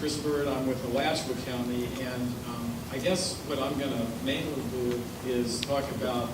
Chris Bird. I'm with Alachua County, and I guess what I'm going to mainly do is talk about,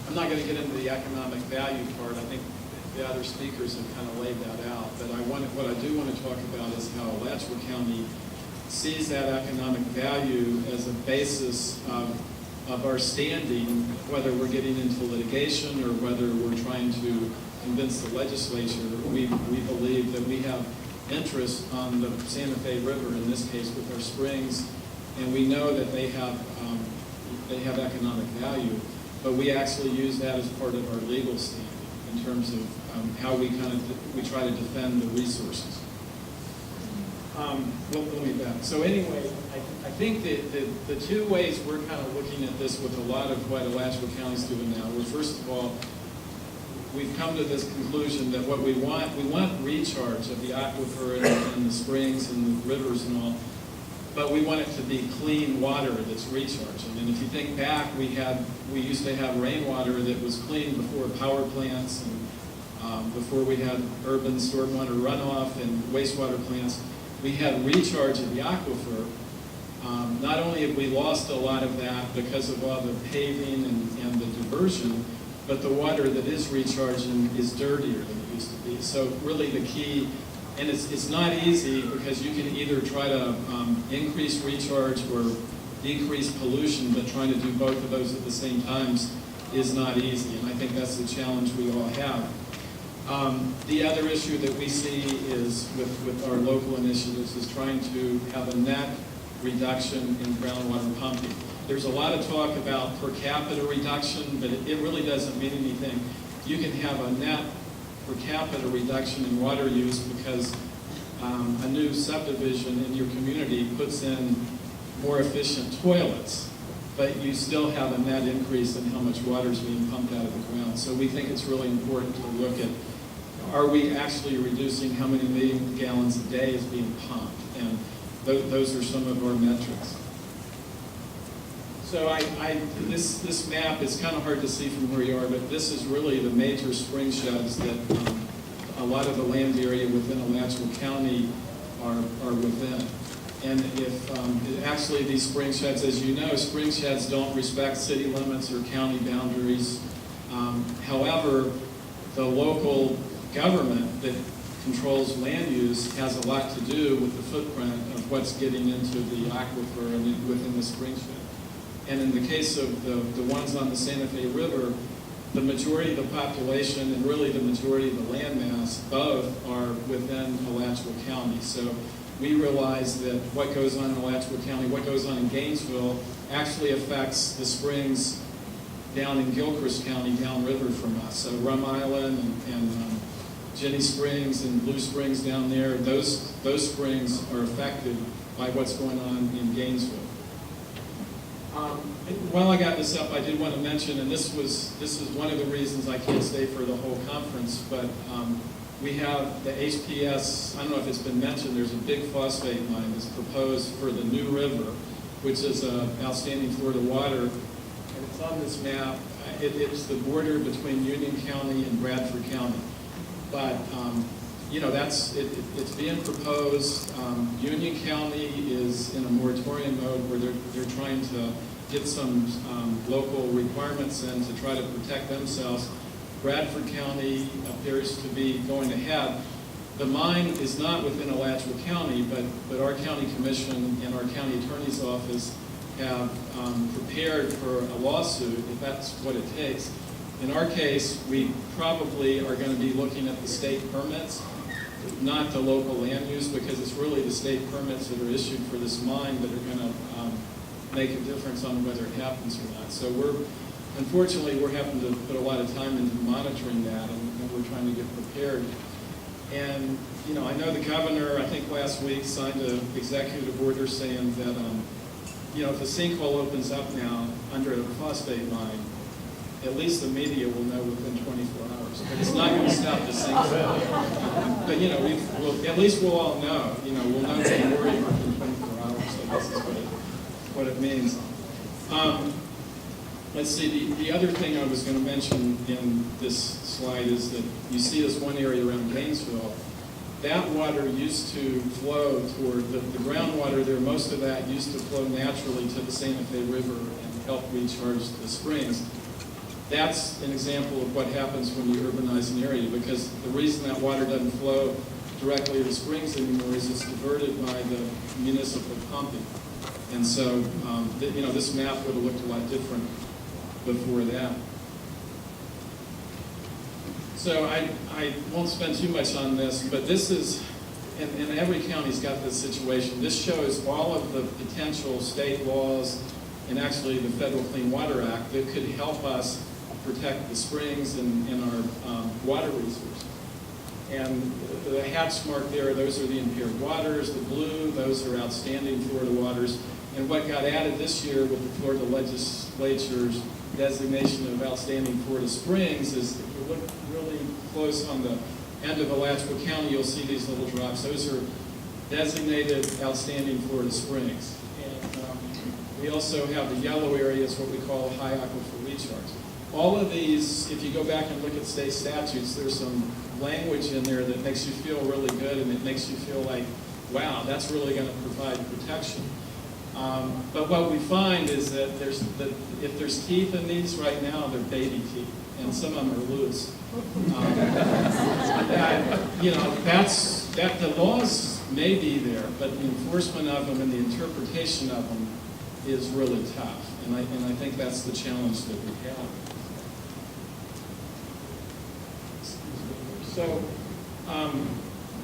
I'm not going to get into the economic value part. I think the other speakers have kind of laid that out, but what I do want to talk about is how Alachua County sees that economic value as a basis of our standing, whether we're getting into litigation or whether we're trying to convince the legislature. We believe that we have interest on the Santa Fe River, in this case with our springs, and we know that they have economic value, but we actually use that as part of our legal standing in terms of how we try to defend the resources. Let me back. So anyway, I think that the two ways we're kind of looking at this with a lot of what Alachua County's doing now, well, first of all, we've come to this conclusion that what we want recharge of the aquifer and the springs and the rivers and all, but we want it to be clean water that's recharging. And if you think back, we used to have rainwater that was clean before power plants and before we had urban stormwater runoff and wastewater plants. We had recharge of the aquifer. Not only have we lost a lot of that because of all the paving and the diversion, but the water that is recharging is dirtier than it used to be. So really the key, and it's not easy because you can either try to increase recharge or decrease pollution, but trying to do both of those at the same time is not easy, and I think that's the challenge we all have. The other issue that we see is with our local initiatives is trying to have a net reduction in groundwater pumping. There's a lot of talk about per capita reduction, but it really doesn't mean anything. You can have a net per capita reduction in water use because a new subdivision in your community puts in more efficient toilets, but you still have a net increase in how much water is being pumped out of the ground. So we think it's really important to look at, are we actually reducing how many million gallons a day is being pumped? And those are some of our metrics. So this map is kind of hard to see from where you are, but this is really the major spring sheds that a lot of the land area within Alachua County are within. And if actually these spring sheds, as you know, spring sheds don't respect city limits or county boundaries. However, the local government that controls land use has a lot to do with the footprint of what's getting into the aquifer and within the spring shed. And in the case of the ones on the Santa Fe River, the majority of the population and really the majority of the land mass, both are within Alachua County. So we realize that what goes on in Alachua County, what goes on in Gainesville, actually affects the springs down in Gilchrist County, downriver from us. So Rum Island and Jenny Springs and Blue Springs down there, those springs are affected by what's going on in Gainesville. While I got this up, I did want to mention, and this is one of the reasons I can't stay for the whole conference, but we have the HPS, I don't know if it's been mentioned, there's a big phosphate mine that's proposed for the New River, which is outstanding Florida water, and it's on this map. It's the border between Union County and Bradford County. But, it's being proposed. Union County is in a moratorium mode where they're trying to get some local requirements in to try to protect themselves. Bradford County appears to be going ahead. The mine is not within Alachua County, but our county commission and our county attorney's office have prepared for a lawsuit, if that's what it takes. In our case, we probably are going to be looking at the state permits, not the local land use, because it's really the state permits that are issued for this mine that are going to make a difference on whether it happens or not. So unfortunately, we're having to put a lot of time into monitoring that, and we're trying to get prepared. And, I know the governor, I think last week, signed an executive order saying that, if a sinkhole opens up now under a phosphate mine, at least the media will know within 24 hours. But it's not going to stop the sinkhole. But, at least we'll all know. We'll know to worry within 24 hours. So this is what it means. Let's see, the other thing I was going to mention in this slide is that you see this one area around Gainesville. that water used to flow toward the groundwater there. Most of that used to flow naturally to the Santa Fe River and help recharge the springs. That's an example of what happens when you urbanize an area, because the reason that water doesn't flow directly to the springs anymore is it's diverted by the municipal pumping. And so, this map would have looked a lot different before that. So I won't spend too much on this, but this is, and every county's got this situation. This shows all of the potential state laws and actually the Federal Clean Water Act that could help us protect the springs and our water resources. And the hatch mark there, those are the impaired waters. The blue, those are outstanding Florida waters. And what got added this year with the Florida legislature's designation of outstanding Florida springs is, if you look really close on the end of Alachua County, you'll see these little drops. Those are designated outstanding Florida springs. And we also have the yellow areas, what we call high aquifer recharge. All of these, if you go back and look at state statutes, there's some language in there that makes you feel really good, and it makes you feel like, wow, that's really going to provide protection. But what we find is that if there's teeth in these right now, they're baby teeth, and some of them are loose. The laws may be there, but the enforcement of them and the interpretation of them is really tough, and I think that's the challenge that we have. So,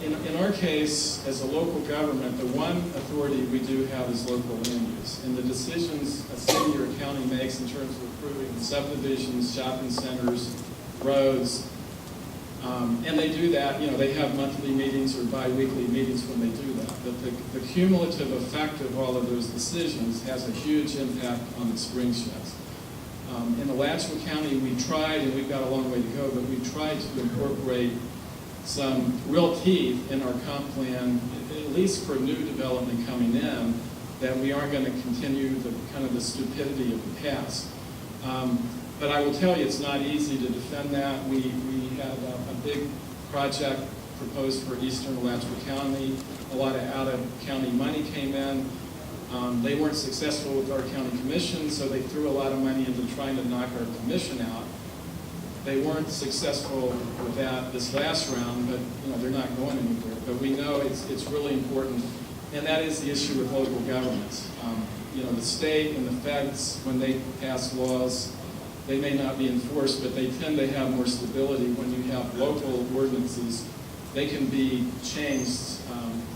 in our case, as a local government, the one authority we do have is local land use. And the decisions a city or a county makes in terms of approving subdivisions, shopping centers, roads, and they do that, they have monthly meetings or bi-weekly meetings when they do that. But the cumulative effect of all of those decisions has a huge impact on the spring sheds. In Alachua County, we tried, and we've got a long way to go, but we tried to incorporate some real teeth in our comp plan, at least for new development coming in, that we aren't going to continue the stupidity of the past. But I will tell you, it's not easy to defend that. We had a big project proposed for eastern Alachua County. A lot of out-of-county money came in. They weren't successful with our county commission, so they threw a lot of money into trying to knock our commission out. They weren't successful with that this last round, but they're not going anywhere. But we know it's really important, and that is the issue with local governments. The state and the feds, when they pass laws, they may not be enforced, but they tend to have more stability when you have local ordinances. They can be changed.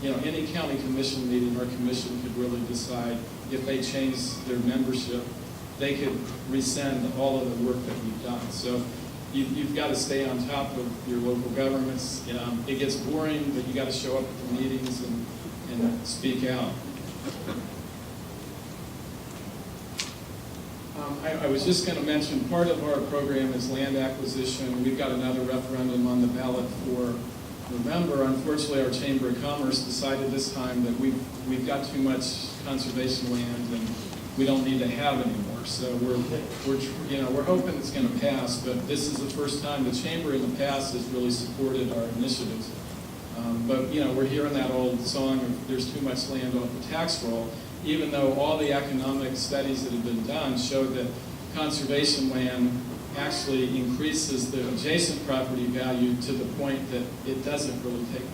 Any county commission meeting, our commission could really decide if they change their membership, they could rescind all of the work that we've done. So you've got to stay on top of your local governments. It gets boring, but you got to show up at the meetings and speak out. I was just going to mention part of our program is land acquisition. We've got another referendum on the ballot for November. Unfortunately, our Chamber of Commerce decided this time that we've got too much conservation land and we don't need to have anymore. So we're hoping it's going to pass, but this is the first time the Chamber in the past has really supported our initiatives. But we're hearing that old song of there's too much land off the tax roll, even though all the economic studies that have been done show that conservation land actually increases the adjacent property value to the point that it doesn't really take.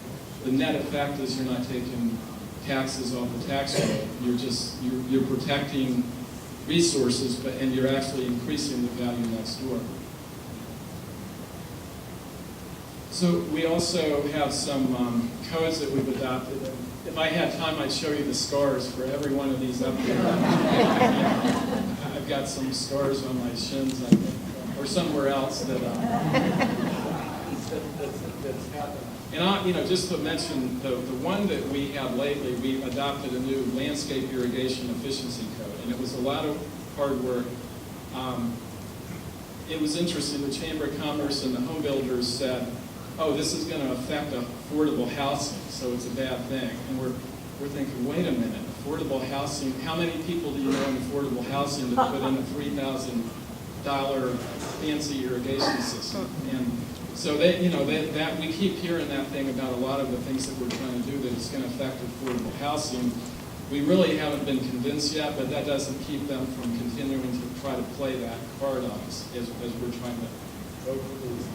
The net effect is you're not taking taxes off the tax roll. You're protecting resources, and you're actually increasing the value next door. So we also have some codes that we've adopted. If I had time, I'd show you the scars for every one of these up here. I've got some scars on my shins, I think, or somewhere else that's happened. And just to mention, the one that we have lately, we adopted a new landscape irrigation efficiency code, and it was a lot of hard work. It was interesting. The Chamber of Commerce and the home builders said, "Oh, this is going to affect affordable housing, so it's a bad thing." And we're thinking, wait a minute, affordable housing? How many people do you know in affordable housing to put in a $3,000 fancy irrigation system? And So that we keep hearing that thing about a lot of the things that we're trying to do that it's going to affect affordable housing. We really haven't been convinced yet, but that doesn't keep them from continuing to try to play that card on us as we're trying to vote for these.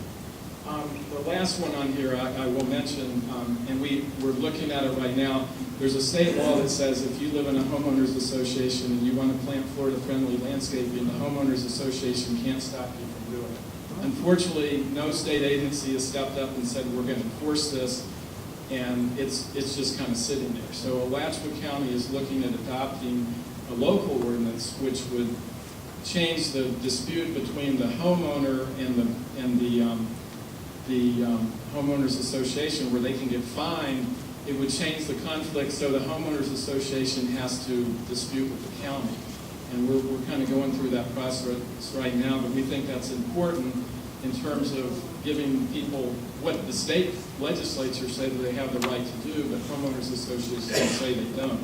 The last one on here I will mention, and we're looking at it right now. There's a state law that says if you live in a homeowners association and you want to plant Florida-friendly landscaping, the homeowners association can't stop you from doing it. Unfortunately, no state agency has stepped up and said we're going to enforce this, and it's just kind of sitting there. So Alachua County is looking at adopting a local ordinance which would change the dispute between the homeowner and the homeowners association, where they can get fined. It would change the conflict so the homeowners association has to dispute with the county. And we're kind of going through that process right now, but we think that's important in terms of giving people what the state legislature say that they have the right to do, but homeowners associations say they don't.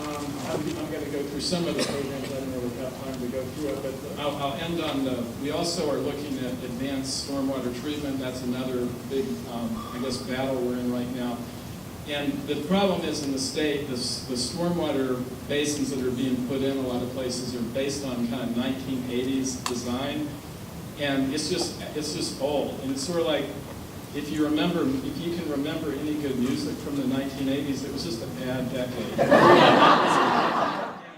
I'm going to go through some of the programs. I don't know if we've got time to go through it, but I'll end on we also are looking at advanced stormwater treatment. That's another big, battle we're in right now. And the problem is in the state, the stormwater basins that are being put in a lot of places are based on kind of 1980s design. And it's just old. And it's sort of like, if you can remember any good music from the 1980s, it was just a bad decade.